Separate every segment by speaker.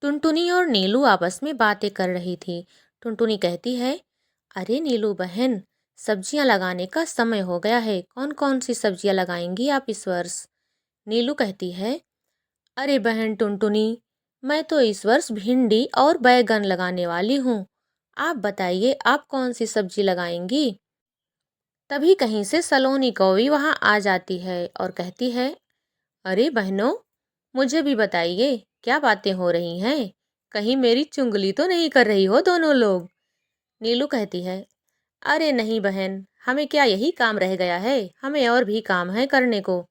Speaker 1: टुनटुनी और नीलू आपस में बातें कर रही थी। टुनटुनी कहती है, अरे नीलू बहन, सब्जियां लगाने का समय हो गया है। कौन कौन सी सब्जियां लगाएंगी आप इस वर्ष? नीलू कहती है, अरे बहन टुनटुनी, मैं तो इस वर्ष भिंडी और बैगन लगाने वाली हूँ। आप बताइए, आप कौन सी सब्जी लगाएंगी? तभी कहीं से सलोनी कौवी वहां आ जाती है और कहती है, अरे बहनों, मुझे भी बताइए, क्या बातें हो रही हैं? कहीं मेरी चुगली तो नहीं कर रही हो दोनों लोग? नीलू कहती है, अरे नहीं बहन, हमें क्या यही काम रह गया है? हमें और भी काम है करने को।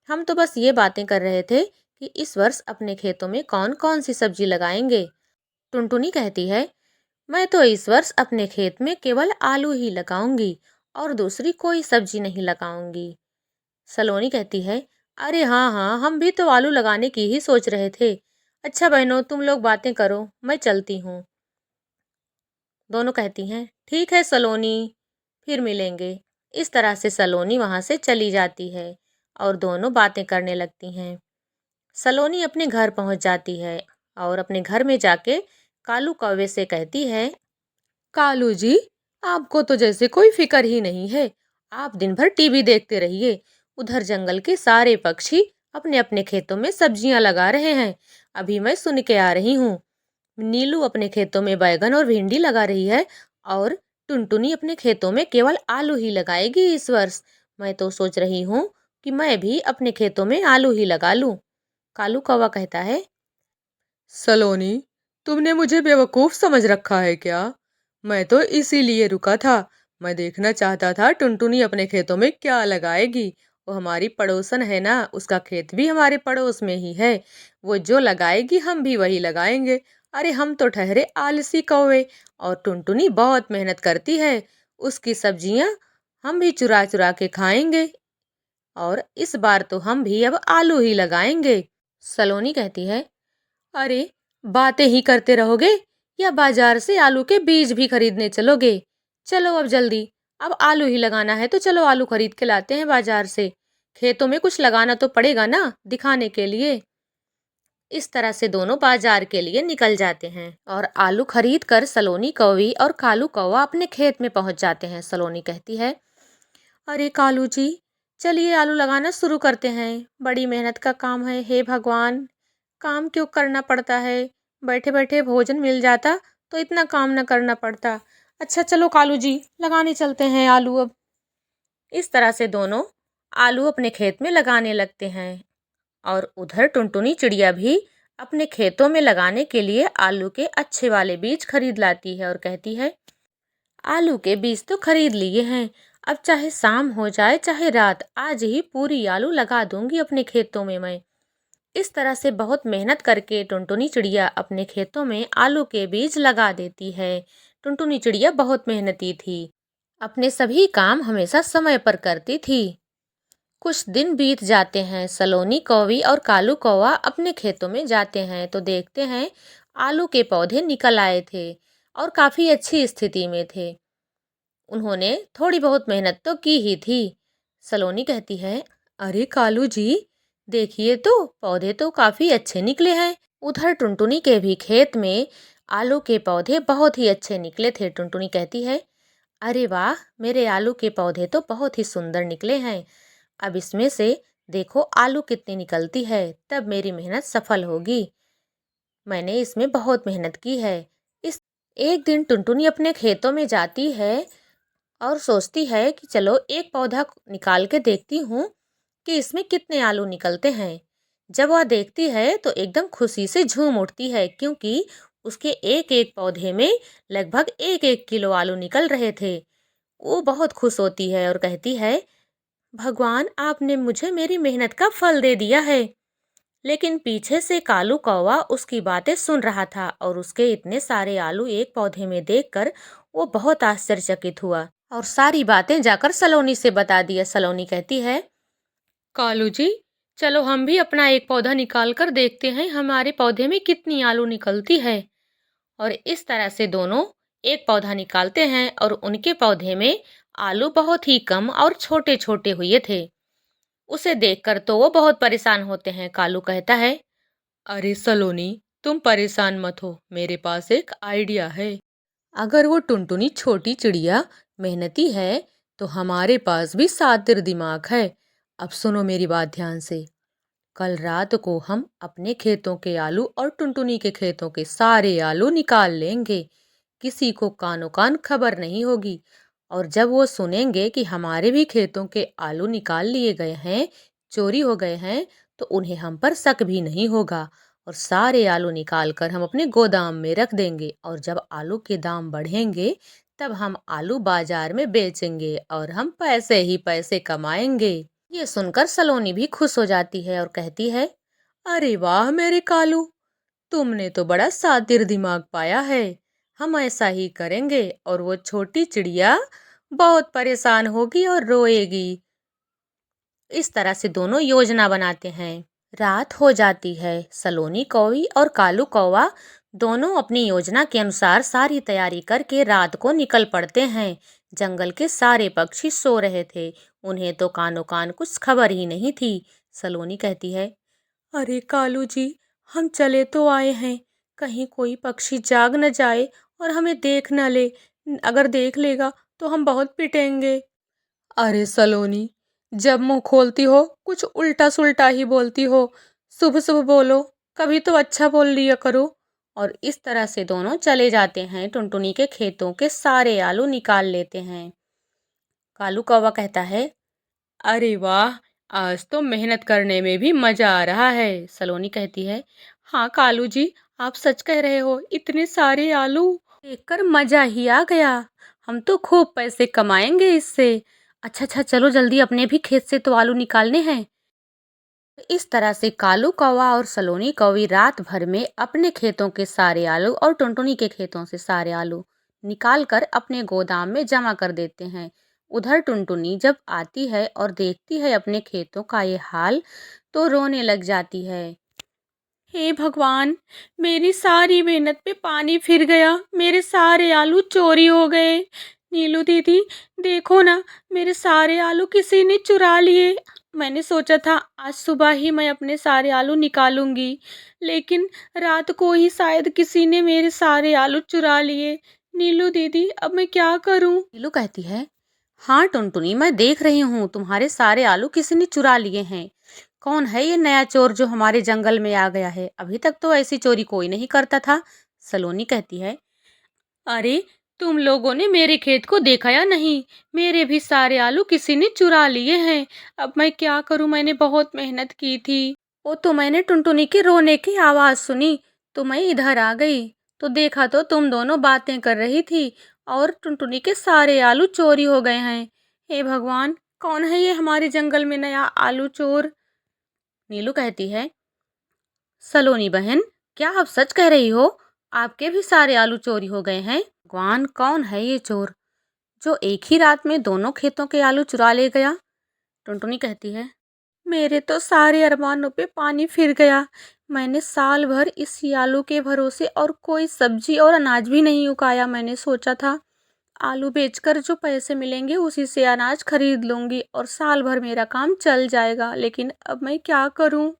Speaker 1: हम तो बस ये बातें कर रहे थे कि इस वर्ष अपने खेतों में कौन कौन सी सब्जी लगाएंगे। टुनटुनी कहती है, मैं तो इस वर्ष अपने खेत में केवल आलू ही लगाऊंगी और दूसरी कोई सब्जी नहीं लगाऊंगी। सलोनी कहती है, अरे हाँ हाँ, हम भी तो आलू लगाने की ही सोच रहे थे। अच्छा बहनों, तुम लोग बातें करो, मैं चलती हूँ। दोनों कहती हैं, ठीक है सलोनी, फिर मिलेंगे। इस तरह से सलोनी वहां से चली जाती है और दोनों बातें करने लगती हैं। सलोनी अपने घर पहुंच जाती है और अपने घर में जाके कालू कौवे से कहती है, कालू जी, आपको तो जैसे कोई फिक्र ही नहीं है। आप दिन भर टीवी देखते रहिए। उधर जंगल के सारे पक्षी अपने अपने खेतों में सब्जियां लगा रहे हैं। अभी मैं सुन के आ रही हूँ। नीलू अपने खेतों में बैगन और भिंडी लगा रही है और टुनटुनी अपने खेतों में केवल आलू ही लगाएगी इस वर्ष। मैं तो सोच रही हूँ कि मैं भी अपने खेतों में आलू ही लगा लूं। कालू कौवा कहता है,
Speaker 2: सलोनी, तुमने मुझे बेवकूफ समझ रखा है क्या? मैं तो इसीलिए रुका था। मैं देखना चाहता था टुनटुनी अपने खेतों में क्या लगाएगी। वो हमारी पड़ोसन है ना, उसका खेत भी हमारे पड़ोस में ही है। वो जो लगाएगी हम भी वही लगाएंगे। अरे हम तो ठहरे आलसी कौवे, और टुनटुनी बहुत मेहनत करती है। उसकी सब्जियां हम भी चुरा चुरा के खाएंगे, और इस बार तो हम भी अब आलू ही लगाएंगे।
Speaker 1: सलोनी कहती है, अरे, बातें ही करते रहोगे या बाजार से आलू के बीज भी खरीदने चलोगे? चलो अब जल्दी। अब आलू ही लगाना है तो चलो आलू खरीद के लाते हैं बाजार से। खेतों में कुछ लगाना तो पड़ेगा ना, दिखाने के लिए। इस तरह से दोनों बाजार के लिए निकल जाते हैं और आलू खरीद कर सलोनी कौवी और कालू कौवा अपने खेत में पहुंच जाते हैं। सलोनी कहती है, अरे कालू जी, चलिए आलू लगाना शुरू करते हैं। बड़ी मेहनत का काम है, हे भगवान, काम क्यों करना पड़ता है? बैठे बैठे भोजन मिल जाता तो इतना काम न करना पड़ता। अच्छा चलो कालू जी, लगाने चलते हैं आलू अब। इस तरह से दोनों आलू अपने खेत में लगाने लगते हैं और उधर टुनटुनी चिड़िया भी अपने खेतों में लगाने के लिए आलू के अच्छे वाले बीज खरीद लाती है और कहती है, आलू के बीज तो खरीद लिए हैं। अब चाहे शाम हो जाए चाहे रात, आज ही पूरी आलू लगा दूंगी अपने खेतों में मैं। इस तरह से बहुत मेहनत करके टुनटुनी चिड़िया अपने खेतों में आलू के बीज लगा देती है। टुनटुनी चिड़िया बहुत मेहनती थी, अपने सभी काम हमेशा समय पर करती थी। कुछ दिन बीत जाते हैं। सलोनी कौवी और कालू कौवा अपने खेतों में जाते हैं तो देखते हैं आलू के पौधे निकल आए थे और काफी अच्छी स्थिति में थे। उन्होंने थोड़ी बहुत मेहनत तो की ही थी। सलोनी कहती है, अरे कालू जी, देखिए तो पौधे तो काफी अच्छे निकले हैं। उधर टुनटुनी के भी खेत में आलू के पौधे बहुत ही अच्छे निकले थे। टुनटुनी कहती है, अरे वाह, मेरे आलू के पौधे तो बहुत ही सुंदर निकले हैं। अब इसमें से देखो आलू कितनी निकलती है, तब मेरी मेहनत सफल होगी। मैंने इसमें बहुत मेहनत की है। इस एक दिन टुनटुनी अपने खेतों में जाती है और सोचती है कि चलो एक पौधा निकाल के देखती हूँ कि इसमें कितने आलू निकलते हैं। जब वह देखती है तो एकदम खुशी से झूम उठती है, क्योंकि उसके एक एक पौधे में लगभग एक एक किलो आलू निकल रहे थे। वो बहुत खुश होती है और कहती है, भगवान, आपने मुझे मेरी मेहनत का फल दे दिया है। लेकिन पीछे से कालू कौवा उसकी बातें सुन रहा था और उसके इतने सारे आलू एक पौधे में देखकर वो बहुत आश्चर्यचकित हुआ और सारी बातें जाकर सलोनी से बता दिया। सलोनी कहती है, कालू जी, चलो हम भी अपना एक पौधा निकाल कर देखते हैं हमारे पौधे में कितनी आलू निकलती है। और इस तरह से दोनों एक पौधा निकालते हैं और उनके पौधे में आलू बहुत ही कम और छोटे छोटे हुए थे। उसे देखकर तो वो बहुत परेशान होते हैं। कालू कहता है,
Speaker 2: अरे सलोनी, तुम परेशान मत हो, मेरे पास एक आइडिया है। अगर वो टुनटुनी छोटी चिड़िया मेहनती है, तो हमारे पास भी सातिर दिमाग है। अब सुनो मेरी बात ध्यान से। कल रात को हम अपने खेतों के आलू और टुनटुनी के खेतों के सारे आलू निकाल लेंगे। किसी को कानो कान खबर नहीं होगी। और जब वो सुनेंगे कि हमारे भी खेतों के आलू निकाल लिए गए हैं, चोरी हो गए हैं, तो उन्हें हम पर शक भी नहीं होगा। और सारे आलू निकाल कर हम अपने गोदाम में रख देंगे, और जब आलू के दाम बढ़ेंगे, तब हम आलू बाजार में बेचेंगे और हम पैसे ही पैसे कमाएंगे। ये सुनकर सलोनी भी खुश हो जाती है और कहती है, अरे वाह मेरे कालू, तुमने तो बड़ा शातिर दिमाग पाया है। हम ऐसा ही करेंगे, और वो छोटी चिड़िया बहुत परेशान होगी और रोएगी। इस तरह से दोनों योजना बनाते हैं। रात हो जाती है। सलोनी कौवी और कालू कौवा दोनों अपनी योजना के अनुसार सारी तैयारी करके रात को निकल पड़ते हैं। जंगल के सारे पक्षी सो रहे थे। उन्हें तो कानो कान कुछ खबर ही नहीं थी। सलोनी कहती है, अरे कालू जी, हम चले तो आए हैं, कहीं कोई पक्षी जाग न जाए और हमें देख न ले। अगर देख लेगा तो हम बहुत पिटेंगे। अरे सलोनी, जब मुंह खोलती हो कुछ उल्टा सुल्टा ही बोलती हो। शुभ शुभ बोलो, कभी तो अच्छा बोल लिया करो। और इस तरह से दोनों चले जाते हैं। टुनटुनी के खेतों के सारे आलू निकाल लेते हैं। कालू कौवा कहता है, अरे वाह, आज तो मेहनत करने में भी मजा आ रहा है। सलोनी कहती है, हाँ कालू जी, आप सच कह रहे हो, इतने सारे आलू देखकर मजा ही आ गया। हम तो खूब पैसे कमाएंगे इससे। अच्छा अच्छा, चलो जल्दी, अपने भी खेत से तो आलू निकालने हैं। इस तरह से कालू कौवा और सलोनी कौवी रात भर में अपने खेतों के सारे आलू और टुनटुनी के खेतों से सारे आलू निकाल कर अपने गोदाम में जमा कर देते हैं। उधर टुनटुनी जब आती है और देखती है अपने खेतों का ये हाल, तो रोने लग जाती है। हे भगवान, मेरी सारी मेहनत पे पानी फिर गया, मेरे सारे आलू चोरी हो गए। नीलू दीदी, देखो ना, मेरे सारे आलू किसी ने चुरा लिए। मैंने सोचा था आज सुबह ही मैं अपने सारे आलू निकालूंगी, लेकिन रात को ही शायद किसी ने मेरे सारे आलू चुरा लिए। नीलू दीदी, अब मैं क्या करूं? नीलू कहती है, हाँ टुनटुनी, मैं देख रही हूँ तुम्हारे सारे आलू किसी ने चुरा लिए हैं। कौन है ये नया चोर जो हमारे जंगल में आ गया है? अभी तक तो ऐसी चोरी कोई नहीं करता था। सलोनी कहती है, अरे तुम लोगों ने मेरे खेत को देखा या नहीं? मेरे भी सारे आलू किसी ने चुरा लिए हैं। अब मैं क्या करूं? मैंने बहुत मेहनत की थी। वो तो मैंने टुनटुनी के रोने की आवाज सुनी, तो मैं इधर आ गई, तो देखा तो तुम दोनों बातें कर रही थी और टुनटुनी के सारे आलू चोरी हो गए हैं। हे भगवान, कौन है ये हमारे जंगल में नया आलू चोर? नीलू कहती है, सलोनी बहन, क्या आप सच कह रही हो? आपके भी सारे आलू चोरी हो गए हैं? भगवान, कौन है ये चोर जो एक ही रात में दोनों खेतों के आलू चुरा ले गया? टुनटुनी कहती है, मेरे तो सारे अरमानों पे पानी फिर गया। मैंने साल भर इस आलू के भरोसे और कोई सब्जी और अनाज भी नहीं उगाया। मैंने सोचा था आलू बेचकर जो पैसे मिलेंगे उसी से अनाज खरीद लूंगी और साल भर मेरा काम चल जाएगा, लेकिन अब मैं क्या करूं?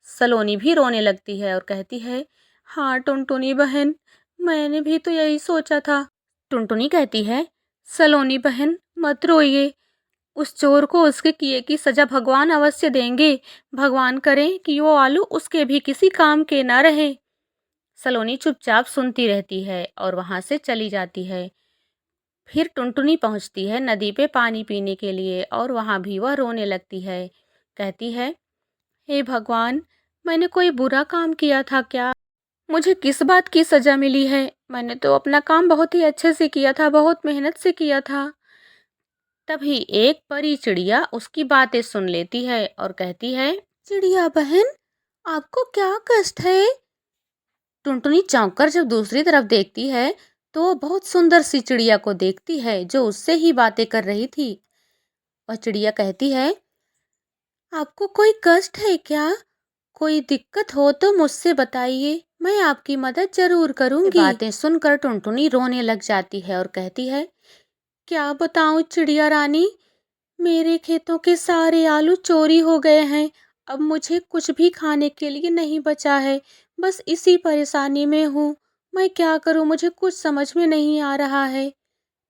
Speaker 2: सलोनी भी रोने लगती है और कहती है, हाँ टुनटुनी बहन, मैंने भी तो यही सोचा था। टुनटुनी कहती है, सलोनी बहन मत रोइए, उस चोर को उसके किए की सजा भगवान अवश्य देंगे। भगवान करें कि वो आलू उसके भी किसी काम के ना रहे। सलोनी चुपचाप सुनती रहती है और वहां से चली जाती है। फिर टुनटुनी पहुंचती है नदी पे पानी पीने के लिए, और वहां भी वह रोने लगती है। कहती है, हे भगवान, मैंने कोई बुरा काम किया था क्या? मुझे किस बात की सजा मिली है? मैंने तो अपना काम बहुत ही अच्छे से किया था, बहुत मेहनत से किया था। तभी एक परी चिड़िया उसकी बातें सुन लेती है और कहती है, चिड़िया बहन, आपको क्या कष्ट है? टुनटुनी चौंक कर जब दूसरी तरफ देखती है, तो वो बहुत सुंदर सी चिड़िया को देखती है जो उससे ही बातें कर रही थी। वह चिड़िया कहती है, आपको कोई कष्ट है क्या? कोई दिक्कत हो तो मुझसे बताइए, मैं आपकी मदद जरूर करूंगी। बातें सुनकर टुनटुनी रोने लग जाती है और कहती है, क्या बताऊं चिड़िया रानी, मेरे खेतों के सारे आलू चोरी हो गए हैं। अब मुझे कुछ भी खाने के लिए नहीं बचा है।
Speaker 1: बस इसी परेशानी में हूँ। मैं क्या करूँ, मुझे कुछ समझ में नहीं आ रहा है।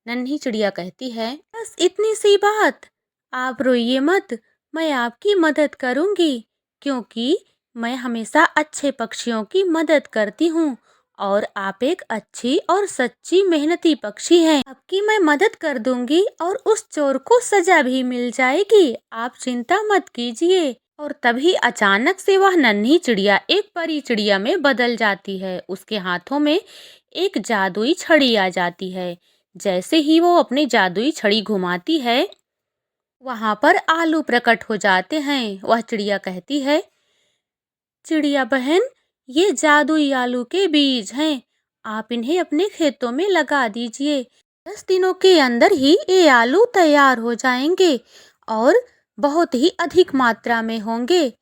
Speaker 1: नन्ही चिड़िया कहती है, बस इतनी सी बात, आप रोइए मत, मैं आपकी मदद करूंगी, क्योंकि मैं हमेशा अच्छे पक्षियों की मदद करती हूँ और आप एक अच्छी और सच्ची मेहनती पक्षी हैं। आपकी मैं मदद कर दूंगी और उस चोर को सजा भी मिल जाएगी, आप चिंता मत कीजिए। और तभी अचानक से वह नन्ही चिड़िया एक परी चिड़िया में बदल जाती है। उसके हाथों में एक जादुई छड़ी आ जाती है। जैसे ही वो अपनी जादुई छड़ी घुमाती है, वहां पर आलू प्रकट हो जाते हैं। वह चिड़िया कहती है, चिड़िया बहन, ये जादुई आलू के बीज हैं, आप इन्हें अपने खेतों में लगा दीजिए। 10 दिनों के अंदर ही ये आलू तैयार हो जाएंगे और बहुत ही अधिक मात्रा में होंगे।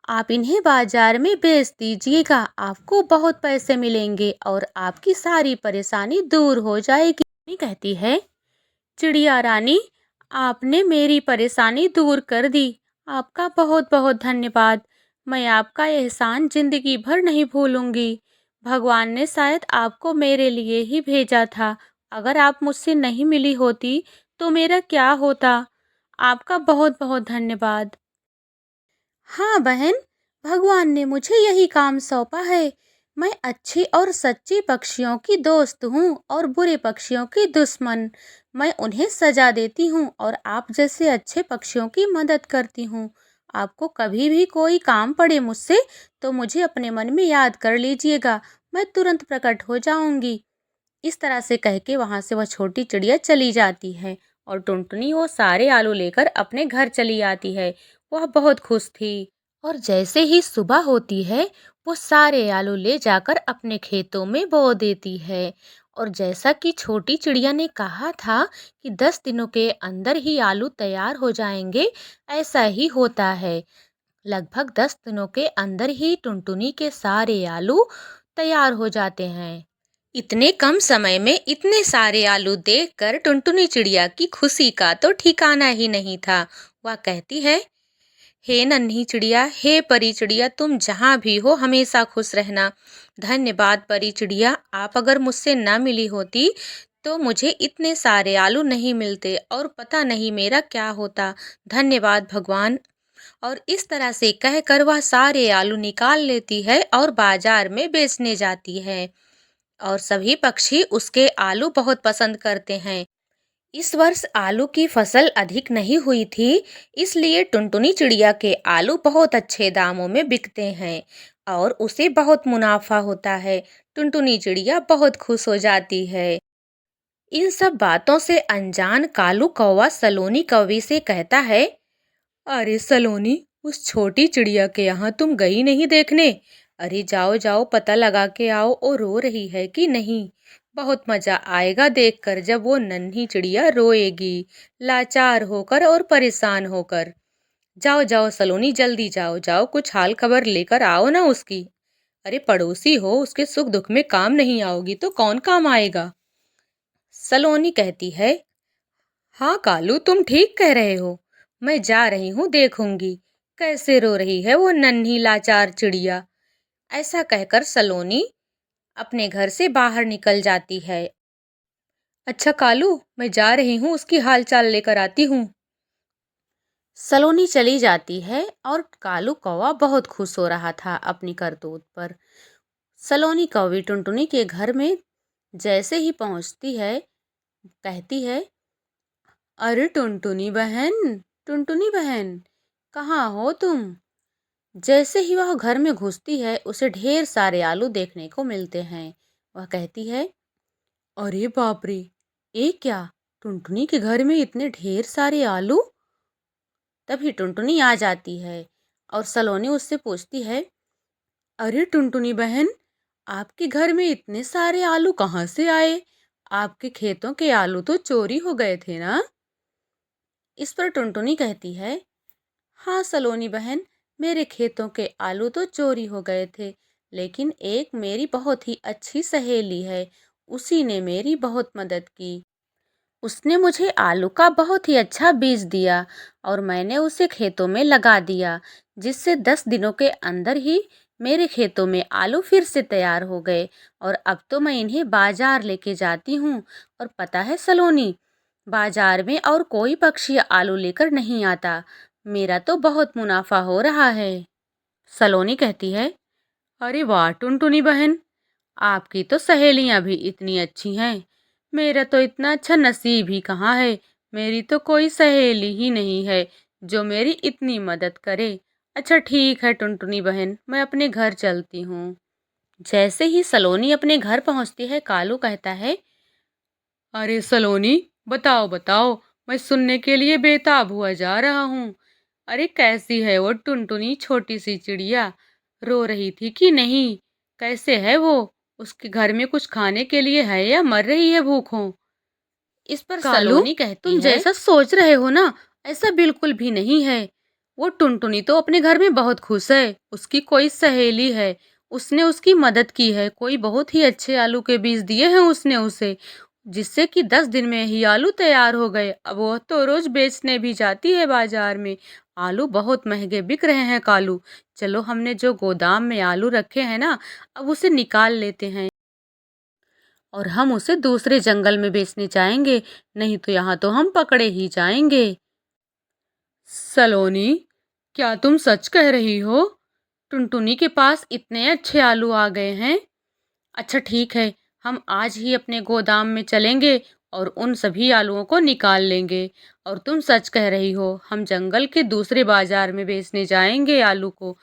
Speaker 1: आप इन्हें बाजार में बेच दीजिएगा, आपको बहुत पैसे मिलेंगे और आपकी सारी परेशानी दूर हो जाएगी। रानी कहती है, चिड़िया रानी, आपने मेरी परेशानी दूर कर दी, आपका बहुत बहुत धन्यवाद। मैं आपका एहसान जिंदगी भर नहीं भूलूंगी। भगवान ने शायद आपको मेरे लिए ही भेजा था। अगर आप मुझसे नहीं मिली होती तो मेरा क्या होता। आपका बहुत बहुत धन्यवाद। हाँ बहन, भगवान ने मुझे यही काम सौंपा है। मैं अच्छी और सच्ची पक्षियों की दोस्त हूँ और बुरे पक्षियों की दुश्मन। मैं उन्हें सजा देती हूँ और आप जैसे अच्छे पक्षियों की मदद करती हूँ। आपको कभी भी कोई काम पड़े मुझसे तो मुझे अपने मन में याद कर लीजिएगा, मैं तुरंत प्रकट हो जाऊंगी। इस तरह से कह के वहां से वह छोटी चिड़िया चली जाती है और टुनटुनी वो सारे आलू लेकर अपने घर चली आती है। वह बहुत खुश थी और जैसे ही सुबह होती है, वो सारे आलू ले जाकर अपने खेतों में बो देती है। और जैसा कि छोटी चिड़िया ने कहा था कि 10 दिनों के अंदर ही आलू तैयार हो जाएंगे, ऐसा ही होता है। लगभग 10 दिनों के अंदर ही टुनटुनी के सारे आलू तैयार हो जाते हैं। इतने कम समय में इतने सारे आलू देखकर टुनटुनी चिड़िया की खुशी का तो ठिकाना ही नहीं था। वह कहती है, हे नन्ही चिड़िया, हे परी चिड़िया, तुम जहाँ भी हो हमेशा खुश रहना। धन्यवाद परी चिड़िया, आप अगर मुझसे ना मिली होती तो मुझे इतने सारे आलू नहीं मिलते और पता नहीं मेरा क्या होता। धन्यवाद भगवान। और इस तरह से कहकर वह सारे आलू निकाल लेती है और बाजार में बेचने जाती है और सभी पक्षी उसके आलू बहुत पसंद करते हैं। इस वर्ष आलू की फसल अधिक नहीं हुई थी, इसलिए टुनटुनी चिड़िया के आलू बहुत अच्छे दामों में बिकते हैं और उसे बहुत मुनाफा होता है। टुनटुनी चिड़िया बहुत खुश हो जाती है। इन सब बातों से अनजान कालू कौवा सलोनी कौवी से कहता है,
Speaker 2: अरे सलोनी, उस छोटी चिड़िया के यहाँ तुम गई नहीं देखने? अरे जाओ जाओ, पता लगा के आओ और रो रही है कि नहीं। बहुत मजा आएगा देखकर जब वो नन्ही चिड़िया रोएगी, लाचार होकर और परेशान होकर। जाओ जाओ सलोनी, जल्दी जाओ जाओ, कुछ हाल खबर लेकर आओ ना उसकी। अरे पड़ोसी हो, उसके सुख दुख में काम नहीं आओगी तो कौन काम आएगा।
Speaker 1: सलोनी कहती है,
Speaker 2: हाँ कालू, तुम ठीक कह रहे हो। मैं जा रही हूँ, देखूंगी कैसे रो रही है वो नन्ही लाचार चिड़िया।
Speaker 1: ऐसा कहकर सलोनी अपने घर से बाहर निकल जाती है।
Speaker 2: अच्छा कालू, मैं जा रही हूँ, उसकी हाल चाल लेकर आती हूँ।
Speaker 1: सलोनी चली जाती है और कालू कौवा बहुत खुश हो रहा था अपनी करतूत पर। सलोनी कौवी टुनटुनी के घर में जैसे ही पहुंचती है, कहती है,
Speaker 2: अरे टुनटुनी बहन, टुनटुनी बहन,
Speaker 1: कहाँ हो तुम। जैसे ही वह घर में घुसती है, उसे ढेर सारे आलू देखने को मिलते हैं। वह कहती है,
Speaker 2: अरे बाप रे,
Speaker 1: ये क्या, टुनटुनी के घर में इतने ढेर सारे आलू। तभी टुनटुनी आ जाती है और सलोनी उससे पूछती है,
Speaker 2: अरे टुनटुनी बहन, आपके घर में इतने सारे आलू कहाँ से आए? आपके खेतों के आलू तो चोरी हो गए थे ना?
Speaker 1: इस पर टुनटुनी कहती है, हाँ सलोनी बहन, मेरे खेतों के आलू तो चोरी हो गए थे, लेकिन एक मेरी बहुत ही अच्छी सहेली है, उसी ने मेरी बहुत मदद की। उसने मुझे आलू का बहुत ही अच्छा बीज दिया और मैंने उसे खेतों में लगा दिया, जिससे 10 दिनों के अंदर ही मेरे खेतों में आलू फिर से तैयार हो गए और अब तो मैं इन्हें बाजार लेके जाती हूँ। और पता है सलोनी, बाजार में और कोई पक्षी आलू लेकर नहीं आता। मेरा तो बहुत मुनाफा हो रहा है। सलोनी कहती है,
Speaker 2: अरे वाह टुनटुनी बहन, आपकी तो सहेलियां भी इतनी अच्छी हैं। मेरा तो इतना अच्छा नसीब ही कहाँ है। मेरी तो कोई सहेली ही नहीं है जो मेरी इतनी मदद करे। अच्छा ठीक है टुनटुनी बहन, मैं अपने घर चलती हूँ।
Speaker 1: जैसे ही सलोनी अपने घर पहुंचती है, कालू कहता है,
Speaker 2: अरे सलोनी, बताओ बताओ, मैं सुनने के लिए बेताब हुआ जा रहा हूँ। अरे कैसी है वो टुनटुनी छोटी सी चिड़िया? रो रही थी कि नहीं? कैसे है वो? उसके घर में कुछ खाने के लिए है या मर रही है भूखों?
Speaker 1: इस पर
Speaker 2: कालू,
Speaker 1: सलोनी कहती
Speaker 2: तुम
Speaker 1: है,
Speaker 2: जैसा सोच रहे हो ना, ऐसा बिल्कुल भी नहीं है। वो टुनटुनी तो अपने घर में बहुत खुश है। उसकी कोई सहेली है, उसने उसकी मदद की है। कोई बहुत ही अच्छे आलू के बीज दिए हैं उसने उसे, जिससे कि 10 दिन में ही आलू तैयार हो गए। अब वह तो रोज बेचने भी जाती है बाजार में। आलू बहुत महंगे बिक रहे हैं कालू। चलो, हमने जो गोदाम में आलू रखे हैं ना, अब उसे निकाल लेते हैं और हम उसे दूसरे जंगल में बेचने जाएंगे। नहीं तो यहाँ तो हम पकड़े ही जाएंगे। सलोनी, क्या तुम सच कह रही हो? टुनटुनी के पास इतने अच्छे आलू आ गए हैं। अच्छा ठीक है, हम आज ही अपने गोदाम में चलेंगे और उन सभी आलूओं को निकाल लेंगे। और तुम सच कह रही हो, हम जंगल के दूसरे बाजार में बेचने जाएंगे आलू को।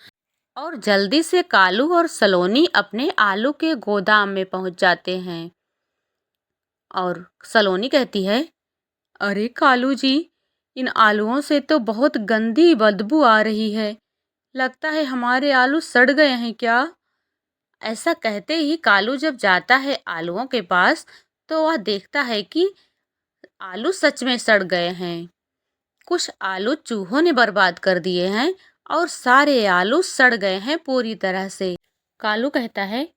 Speaker 2: और जल्दी से कालू और सलोनी अपने आलू के गोदाम में पहुंच जाते हैं। और सलोनी कहती है, अरे कालू जी, इन आलूओं से तो बहुत गंदी बदबू आ रही है। लगता है हमारे आलू सड़ गए हैं क्या? ऐसा कहते ही कालू जब जाता है आलूओं के पास, तो वह देखता है कि आलू सच में सड़ गए हैं। कुछ आलू चूहों ने बर्बाद कर दिए हैं और सारे आलू सड़ गए हैं पूरी तरह से। कालू कहता है,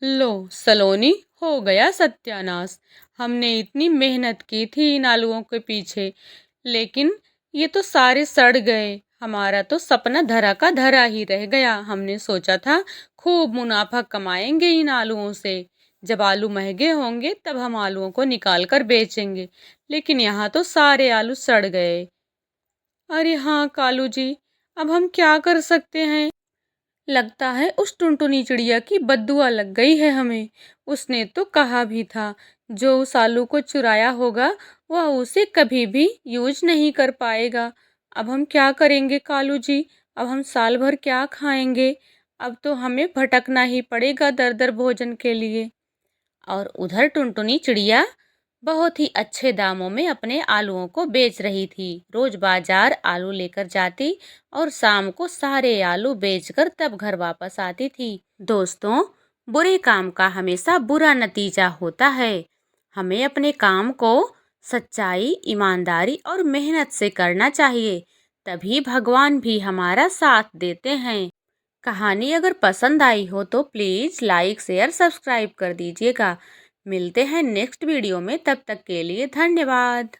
Speaker 2: लो सलोनी, हो गया सत्यानाश। हमने इतनी मेहनत की थी इन आलूओं के पीछे, लेकिन ये तो सारे सड़ गए। हमारा तो सपना धरा का धरा ही रह गया। हमने सोचा था खूब मुनाफा कमाएंगे इन आलूओं से। जब आलू महंगे होंगे तब हम आलूओं को निकाल कर बेचेंगे, लेकिन यहाँ तो सारे आलू सड़ गए। अरे हाँ कालू जी, अब हम क्या कर सकते हैं? लगता है उस टुनटुनी चिड़िया की बद्दुआ लग गई है हमें। उसने तो कहा भी था, जो उस आलू को चुराया होगा वह उसे कभी भी यूज नहीं कर पाएगा। अब हम क्या करेंगे कालू जी? अब हम साल भर क्या खाएंगे? अब तो हमें भटकना ही पड़ेगा दर दर भोजन के लिए। और उधर टुनटुनी चिड़िया बहुत ही अच्छे दामों में अपने आलूओं को बेच रही थी। रोज बाजार आलू लेकर जाती और शाम को सारे आलू बेचकर तब घर वापस आती थी। दोस्तों, बुरे काम का हमेशा बुरा नतीजा होता है। हमें अपने काम को सच्चाई, ईमानदारी और मेहनत से करना चाहिए, तभी भगवान भी हमारा साथ देते हैं। कहानी अगर पसंद आई हो तो प्लीज़ लाइक, शेयर, सब्सक्राइब कर दीजिएगा। मिलते हैं नेक्स्ट वीडियो में, तब तक के लिए धन्यवाद।